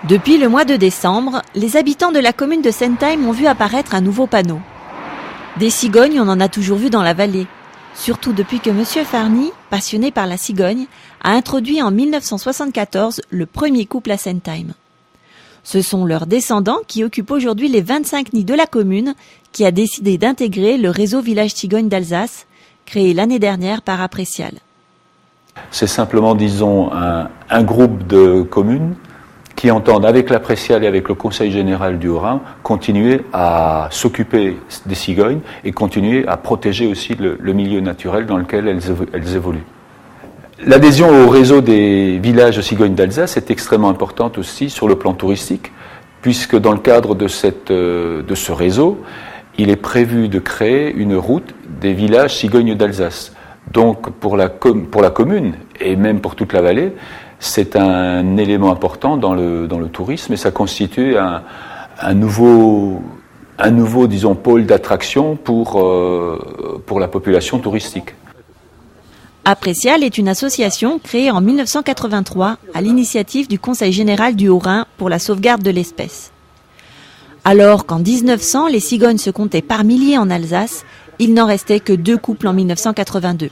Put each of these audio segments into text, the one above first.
Depuis le mois de décembre, les habitants de la commune de Sentheim ont vu apparaître un nouveau panneau. Des cigognes, on en a toujours vu dans la vallée, surtout depuis que M. Farny, passionné par la cigogne, a introduit en 1974 le premier couple à Sentheim. Ce sont leurs descendants qui occupent aujourd'hui les 25 nids de la commune qui a décidé d'intégrer le réseau Village Cigogne d'Alsace, créé l'année dernière par Aprécial. C'est simplement, disons, un groupe de communes qui entendent, avec l'Aprécial et avec le Conseil général du Haut-Rhin, continuer à s'occuper des cigognes et continuer à protéger aussi le milieu naturel dans lequel elles évoluent. L'adhésion au réseau des villages cigognes d'Alsace est extrêmement importante aussi sur le plan touristique, puisque dans le cadre de ce réseau, il est prévu de créer une route des villages cigognes d'Alsace. Donc pour la commune, et même pour toute la vallée, c'est un élément important dans le tourisme et ça constitue un nouveau, disons, pôle d'attraction pour la population touristique. Aprécial est une association créée en 1983 à l'initiative du Conseil général du Haut-Rhin pour la sauvegarde de l'espèce. Alors qu'en 1900, les cigognes se comptaient par milliers en Alsace, il n'en restait que 2 couples en 1982.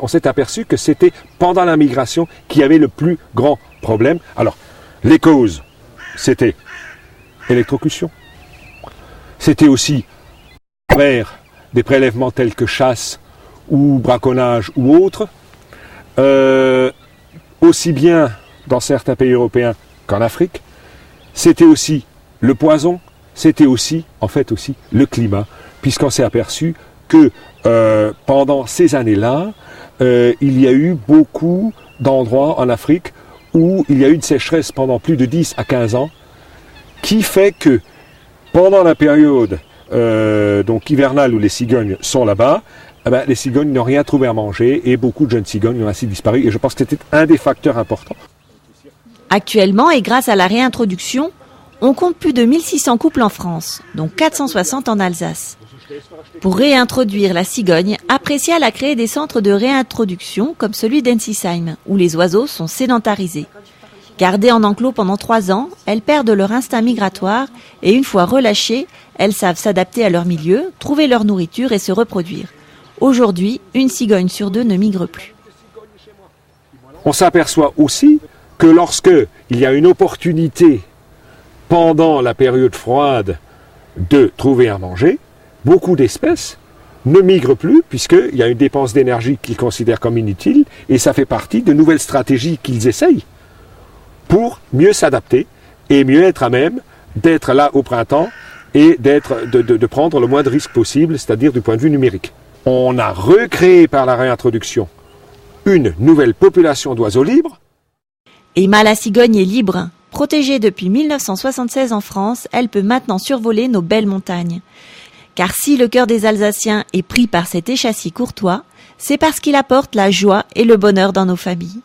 On s'est aperçu que c'était pendant la migration qu'il y avait le plus grand problème. Alors, les causes, c'était électrocution. C'était aussi faire des prélèvements tels que chasse ou braconnage ou autre, aussi bien dans certains pays européens qu'en Afrique. C'était aussi le poison, c'était aussi, en fait aussi, le climat, puisqu'on s'est aperçu que pendant ces années-là, il y a eu beaucoup d'endroits en Afrique où il y a eu une sécheresse pendant plus de 10 à 15 ans, qui fait que pendant la période donc hivernale où les cigognes sont là-bas, les cigognes n'ont rien trouvé à manger et beaucoup de jeunes cigognes ont ainsi disparu. Et je pense que c'était un des facteurs importants. Actuellement, et grâce à la réintroduction, on compte plus de 1600 couples en France, dont 460 en Alsace. Pour réintroduire la cigogne, Aprécial a créé des centres de réintroduction comme celui d'Ensisheim, où les oiseaux sont sédentarisés. Gardées en enclos pendant 3 ans, elles perdent leur instinct migratoire et une fois relâchées, elles savent s'adapter à leur milieu, trouver leur nourriture et se reproduire. Aujourd'hui, une cigogne sur 2 ne migre plus. On s'aperçoit aussi que lorsque il y a une opportunité pendant la période froide de trouver à manger, beaucoup d'espèces ne migrent plus puisqu'il y a une dépense d'énergie qu'ils considèrent comme inutile et ça fait partie de nouvelles stratégies qu'ils essayent pour mieux s'adapter et mieux être à même d'être là au printemps et de prendre le moins de risques possible, c'est-à-dire du point de vue numérique. On a recréé par la réintroduction une nouvelle population d'oiseaux libres. Emma la cigogne est libre. Protégée depuis 1976 en France, elle peut maintenant survoler nos belles montagnes. Car si le cœur des Alsaciens est pris par cet échassier courtois, c'est parce qu'il apporte la joie et le bonheur dans nos familles.